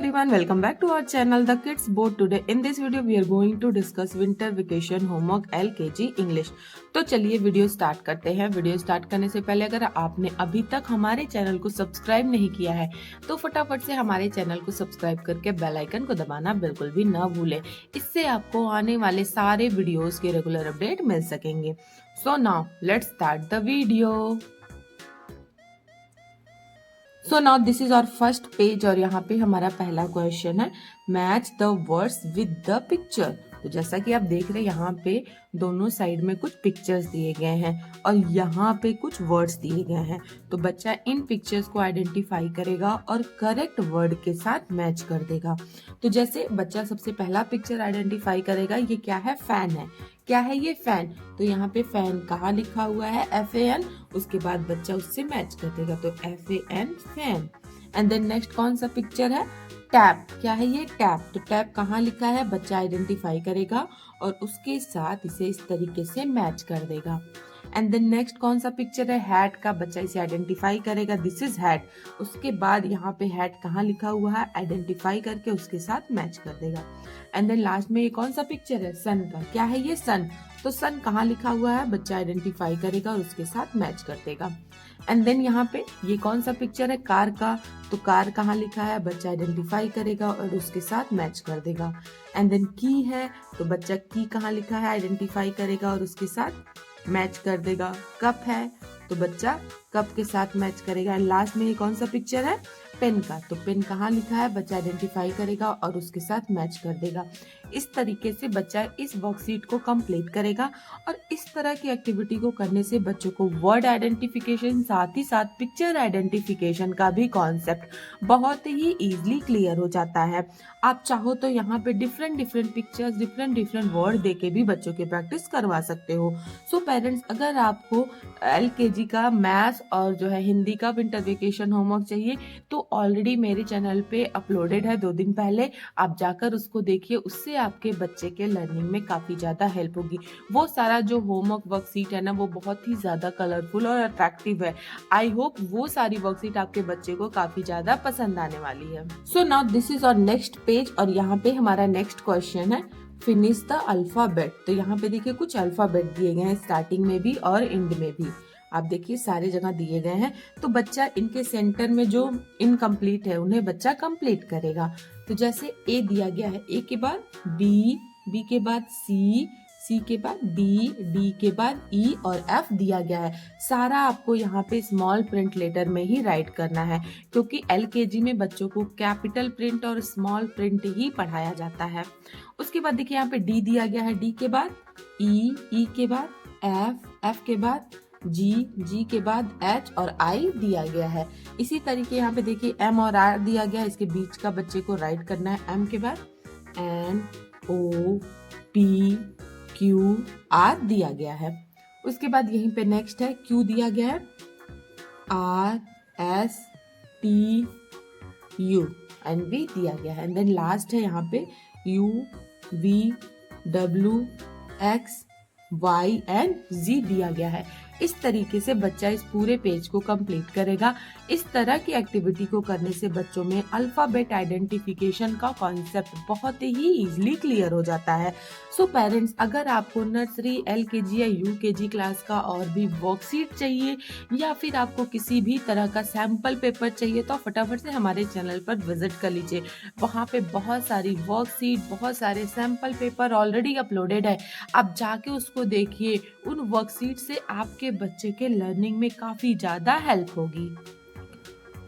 everyone, welcome back to our channel The Kids Board. Today in this video we are going to discuss winter vacation homework LKG English. तो चलिए video start करते हैं। Video start करने से पहले अगर आपने अभी तक हमारे चैनल को सब्सक्राइब नहीं किया है तो फटाफट से हमारे चैनल को सब्सक्राइब करके बेल आइकन को दबाना बिल्कुल भी न भूलें। इससे आपको आने वाले सारे वीडियोस के रेगुलर अपडेट मिल सकेंगे। So now let's start the video. So now this is our first page और यहाँ पे हमारा पहला क्वेश्चन है match the words with the picture. तो जैसा कि आप देख रहे हैं यहाँ पे दोनों साइड में कुछ पिक्चर्स दिए गए हैं और यहाँ पे कुछ वर्ड्स दिए गए हैं। तो बच्चा इन पिक्चर्स को आइडेंटिफाई करेगा और करेक्ट वर्ड के साथ मैच कर देगा। तो जैसे बच्चा सबसे पहला पिक्चर आइडेंटिफाई करेगा, ये क्या है? फैन है। क्या है ये? फैन। तो यहाँ पे फैन कहाँ लिखा हुआ है? FAN। उसके बाद बच्चा उससे मैच कर देगा, तो FAN fan. And then next कौन सा पिक्चर है? टैप। क्या है ये? टैप। तो टैप कहाँ लिखा है? बच्चा आइडेंटिफाई करेगा और उसके साथ इसे इस तरीके से मैच कर देगा। एंड देन नेक्स्ट कौन सा पिक्चर है? हैट का। बच्चा इसे आइडेंटिफाई करेगा, दिस इज हैट। उसके बाद यहाँ पे हैट कहाँ लिखा हुआ है? आइडेंटिफाई करके उसके साथ मैच कर देगा। एंड देन लास्ट में ये कौन सा पिक्चर है? सन का। क्या है ये? सन। तो सन कहाँ लिखा हुआ है? बच्चा आइडेंटिफाई करेगा और उसके साथ मैच कर देगा। एंड देन यहाँ पे ये कौन सा पिक्चर है? कार का। तो कार कहाँ लिखा है? बच्चा आइडेंटिफाई करेगा और उसके साथ मैच कर देगा। एंड देन की है, तो बच्चा की कहाँ लिखा है? आइडेंटिफाई करेगा और उसके साथ मैच कर देगा। कप है तो बच्चा कप के साथ मैच करेगा। एंड लास्ट में ये कौन सा पिक्चर है? पेन का। तो पेन कहाँ लिखा है? बच्चा आइडेंटिफाई करेगा और उसके साथ मैच कर देगा। इस तरीके से बच्चा इस वर्कशीट को कंप्लीट करेगा और इस तरह की एक्टिविटी को करने से बच्चों को वर्ड आइडेंटिफिकेशन साथ ही साथ पिक्चर आइडेंटिफिकेशन का भी कॉन्सेप्ट बहुत ही इजीली क्लियर हो जाता है। आप चाहो तो यहाँ पे डिफरेंट पिक्चर्स, डिफरेंट वर्ड देके भी बच्चों की प्रैक्टिस करवा सकते हो। सो पेरेंट्स, अगर आपको LKG का मैथ्स और जो है हिंदी का विंटर वेकेशन होमवर्क चाहिए तो ऑलरेडी मेरे चैनल पे अपलोडेड है 2 दिन पहले। आप जाकर उसको देखिए, उससे आपके बच्चे के लर्निंग में काफी ज्यादा हेल्प होगी। वो सारा जो होमवर्क वर्कशीट है ना, वो बहुत ही ज्यादा कलरफुल और अट्रैक्टिव है। आई होप वो सारी वर्कशीट आपके बच्चे को काफी ज्यादा पसंद आने वाली है। So now this is our next page और यहाँ पे हमारा नेक्स्ट क्वेश्चन है फिनिश द अल्फाबेट। तो यहाँ पे देखिए कुछ अल्फाबेट दिए गए हैं, स्टार्टिंग में भी और एंड में भी। आप देखिए सारे जगह दिए गए हैं। तो बच्चा इनके सेंटर में जो इनकम्प्लीट है उन्हें बच्चा कंप्लीट करेगा। तो जैसे ए दिया गया है, ए के बाद बी, बी के बाद सी, सी के बाद डी, डी के बाद ई और एफ दिया गया है। सारा आपको यहाँ पे स्मॉल प्रिंट लेटर में ही राइट करना है क्योंकि LKG में बच्चों को कैपिटल प्रिंट और स्मॉल प्रिंट ही पढ़ाया जाता है। उसके बाद देखिए यहाँ पे डी दिया गया है, डी के बाद ई, ई के बाद एफ, एफ के बाद जी, जी के बाद एच और आई दिया गया है। इसी तरीके यहाँ पे देखिए एम और आर दिया गया है, इसके बीच का बच्चे को राइट करना है। एम के बाद N, O, P, Q, R दिया गया है। उसके बाद यहीं पे नेक्स्ट है क्यू दिया गया है, R, S, T, U and V दिया गया है। एंड देन लास्ट है यहाँ पे U, V, W, X, Y and Z दिया गया है। इस तरीके से बच्चा इस पूरे पेज को कंप्लीट करेगा। इस तरह की एक्टिविटी को करने से बच्चों में अल्फाबेट आइडेंटिफिकेशन का कॉन्सेप्ट बहुत ही इजीली क्लियर हो जाता है। सो पेरेंट्स, अगर आपको नर्सरी, LKG या UKG क्लास का और भी वर्कशीट चाहिए या फिर आपको किसी भी तरह का सैंपल पेपर चाहिए तो फटाफट से हमारे चैनल पर विजिट कर लीजिए। वहाँ पे बहुत सारी वर्कशीट, बहुत सारे सैंपल पेपर ऑलरेडी अपलोडेड है। आप जाके उसको देखिए। उन वर्कशीट से आपके बच्चे के लर्निंग में काफी ज्यादा हेल्प होगी।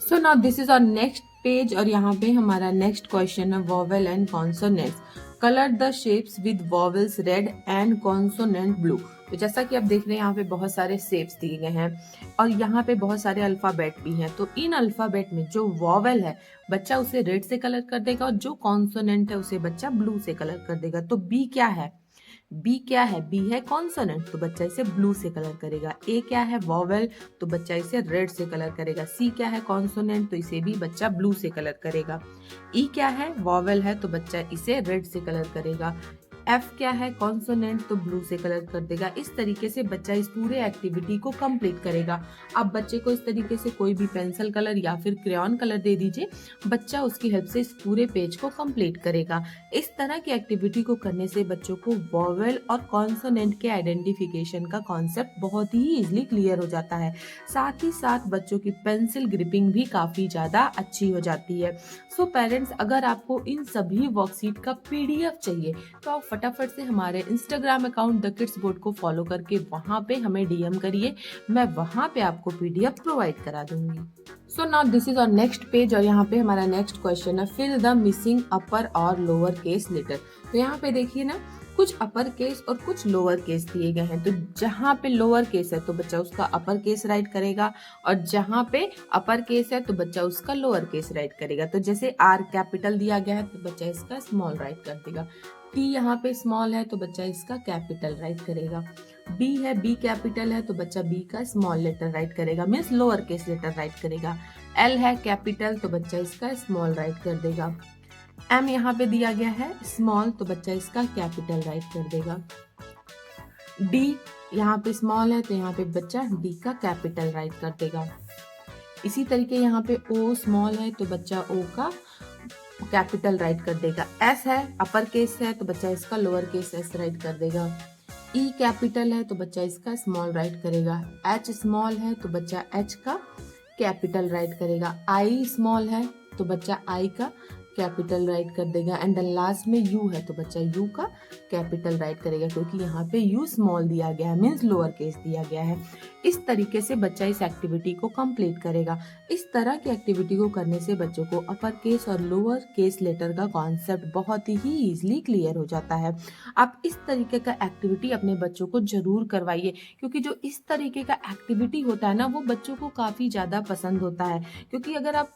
So now this is our next page और यहाँ पे हमारा नेक्स्ट क्वेश्चन है vowel and consonants. Colour the shapes with vowels red and consonant blue. तो जैसा कि आप देख रहे हैं यहाँ पे बहुत सारे शेप्स दिए गए हैं और यहाँ पे बहुत सारे अल्फाबेट भी हैं। तो इन अल्फाबेट में जो वॉवेल है बच्चा उसे रेड से कलर कर देगा और जो कॉन्सोनेंट है उसे बच्चा ब्लू से कलर कर देगा। तो बी क्या है? बी क्या है? बी है कॉन्सोनेंट, तो बच्चा इसे ब्लू से कलर करेगा। ए क्या है? वॉवेल, तो बच्चा इसे रेड से कलर करेगा। सी क्या है? कॉन्सोनेंट, तो इसे भी बच्चा ब्लू से कलर करेगा। ई क्या है? वॉवेल है, तो बच्चा इसे रेड से कलर करेगा। एफ क्या है, कॉन्सोनेंट, तो ब्लू से कलर कर देगा। इस तरीके से बच्चा इस पूरे एक्टिविटी को कंप्लीट करेगा। आप बच्चे को इस तरीके से कोई भी पेंसिल कलर या फिर क्रेयॉन कलर दे दीजिए, बच्चा उसकी हेल्प से इस पूरे पेज को कंप्लीट करेगा। इस तरह की एक्टिविटी को करने से बच्चों को वॉवेल और कॉन्सोनेंट के आइडेंटिफिकेशन का कॉन्सेप्ट बहुत ही इजीली क्लियर हो जाता है। साथ ही साथ बच्चों की पेंसिल ग्रिपिंग भी काफी ज्यादा अच्छी हो जाती है। सो पेरेंट्स, अगर आपको इन सभी वर्कशीट का पीडीएफ चाहिए तो आप फटाफट से हमारे Instagram account the kids board को फॉलो करके वहां पे हमें डीएम करिए, मैं वहां पे आपको पीडीएफ प्रोवाइड करा दूंगी। So now this is our next page और यहाँ पे हमारा नेक्स्ट क्वेश्चन है, फिल द मिसिंग अपर और लोअर केस लेटर। तो यहाँ पे देखिए ना, कुछ अपर केस और कुछ लोअर केस दिए गए हैं। तो जहाँ पे लोअर केस है तो बच्चा उसका अपर केस राइट करेगा, और जहाँ पे अपर केस है तो बच्चा उसका लोअर केस राइट करेगा। तो जैसे आर कैपिटल दिया गया है तो बच्चा इसका स्मॉल राइट कर देगा। टी यहाँ पे स्मॉल है तो बच्चा इसका कैपिटल राइट करेगा। बी है, बी कैपिटल है तो बच्चा बी का स्मॉल लेटर राइट करेगा, means lower case letter write करेगा। एल है कैपिटल तो बच्चा इसका स्मॉल राइट कर देगा। एम यहाँ पे दिया गया है स्मॉल तो बच्चा इसका कैपिटल राइट कर देगा। डी यहाँ पे स्मॉल है तो यहाँ पे बच्चा डी का कैपिटल राइट कर देगा। इसी तरीके यहाँ पे ओ स्मॉल है तो बच्चा ओ का कैपिटल राइट कर देगा। एस है अपर केस है तो बच्चा इसका लोअर केस एस राइट कर देगा। ई कैपिटल है तो बच्चा इसका स्मॉल राइट करेगा। एच स्मॉल है तो बच्चा एच का कैपिटल राइट करेगा। आई स्मॉल है तो बच्चा आई का कैपिटल राइट कर देगा। एंड लास्ट में यू है तो बच्चा यू का कैपिटल राइट करेगा, क्योंकि यहाँ पे यू स्मॉल दिया गया है, मीन्स लोअर केस दिया गया है। इस तरीके से बच्चा इस एक्टिविटी को कंप्लीट करेगा। इस तरह की एक्टिविटी को करने से बच्चों को अपर केस और लोअर केस लेटर का कॉन्सेप्ट बहुत ही इजीली क्लियर हो जाता है। आप इस तरीके का एक्टिविटी अपने बच्चों को जरूर करवाइए, क्योंकि जो इस तरीके का एक्टिविटी होता है ना, वो बच्चों को काफी ज्यादा पसंद होता है। क्योंकि अगर आप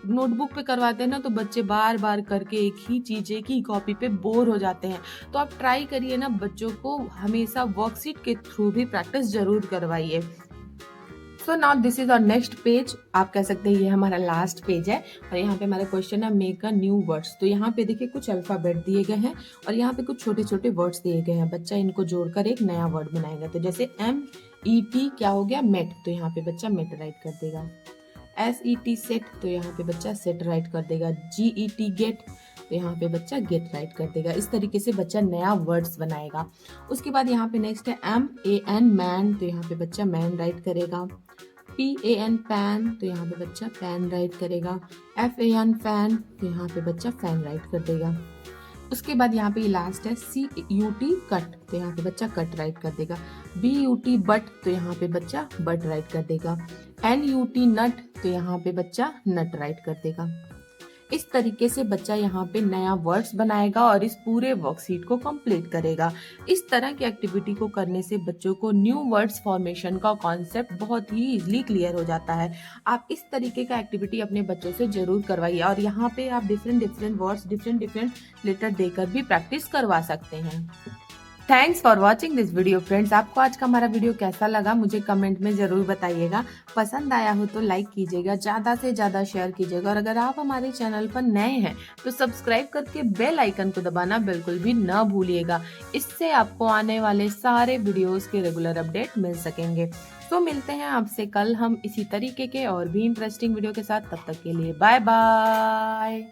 नोटबुक पे करवाते हैं ना तो बच्चे बार बार करके एक ही चीज एक ही कॉपी पे बोर हो जाते हैं। तो आप ट्राई करिए ना, बच्चों को हमेशा वर्कशीट के थ्रू भी प्रैक्टिस जरूर करवाइए। So now this is our next page. आप कह सकते हैं ये हमारा लास्ट पेज है, और यहाँ पे हमारा क्वेश्चन है मेक अ न्यू वर्ड्स। तो यहाँ पे देखिए कुछ अल्फाबेट दिए गए हैं और यहाँ पे कुछ छोटे छोटे वर्ड्स दिए गए हैं। बच्चा इनको जोड़कर एक नया वर्ड बनाएगा। तो जैसे MET क्या हो गया, मेट, तो यहाँ पे बच्चा मेट राइट कर देगा। SET सेट, तो यहाँ पे बच्चा सेट राइट कर देगा। GET गेट, तो यहाँ पे बच्चा गेट राइट कर देगा। इस तरीके से बच्चा नया वर्ड्स बनाएगा। उसके बाद यहाँ पे नेक्स्ट है MAN मैन, तो यहाँ पे बच्चा मैन राइट करेगा। PAN पैन, तो यहाँ पे बच्चा पैन राइट करेगा। FAN फैन, तो यहाँ पे बच्चा फैन राइट कर देगा। उसके बाद यहाँ पे लास्ट है CUT कट, तो यहाँ पे बच्चा कट राइट कर देगा। BUT बट, तो यहाँ पे बच्चा बट राइट कर देगा। NUT नट, तो यहाँ पे बच्चा नट राइट कर देगा। इस तरीके से बच्चा यहाँ पे नया वर्ड्स बनाएगा और इस पूरे वर्कशीट को कंप्लीट करेगा। इस तरह की एक्टिविटी को करने से बच्चों को न्यू वर्ड्स फॉर्मेशन का कॉन्सेप्ट बहुत ही इजीली क्लियर हो जाता है। आप इस तरीके का एक्टिविटी अपने बच्चों से जरूर करवाइए, और यहाँ पे आप डिफरेंट वर्ड्स डिफरेंट लेटर देकर भी प्रैक्टिस करवा सकते हैं। Thanks for watching this video friends. आपको आज का हमारा वीडियो कैसा लगा मुझे कमेंट में जरूर बताइएगा। पसंद आया हो तो लाइक कीजिएगा, ज्यादा से ज्यादा शेयर कीजिएगा, और अगर आप हमारे चैनल पर नए हैं तो सब्सक्राइब करके बेल आइकन को दबाना बिल्कुल भी न भूलिएगा। इससे आपको आने वाले सारे वीडियोस के रेगुलर अपडेट मिल सकेंगे। तो मिलते हैं आपसे कल हम इसी तरीके के और भी इंटरेस्टिंग वीडियो के साथ। तब तक के लिए बाय बाय।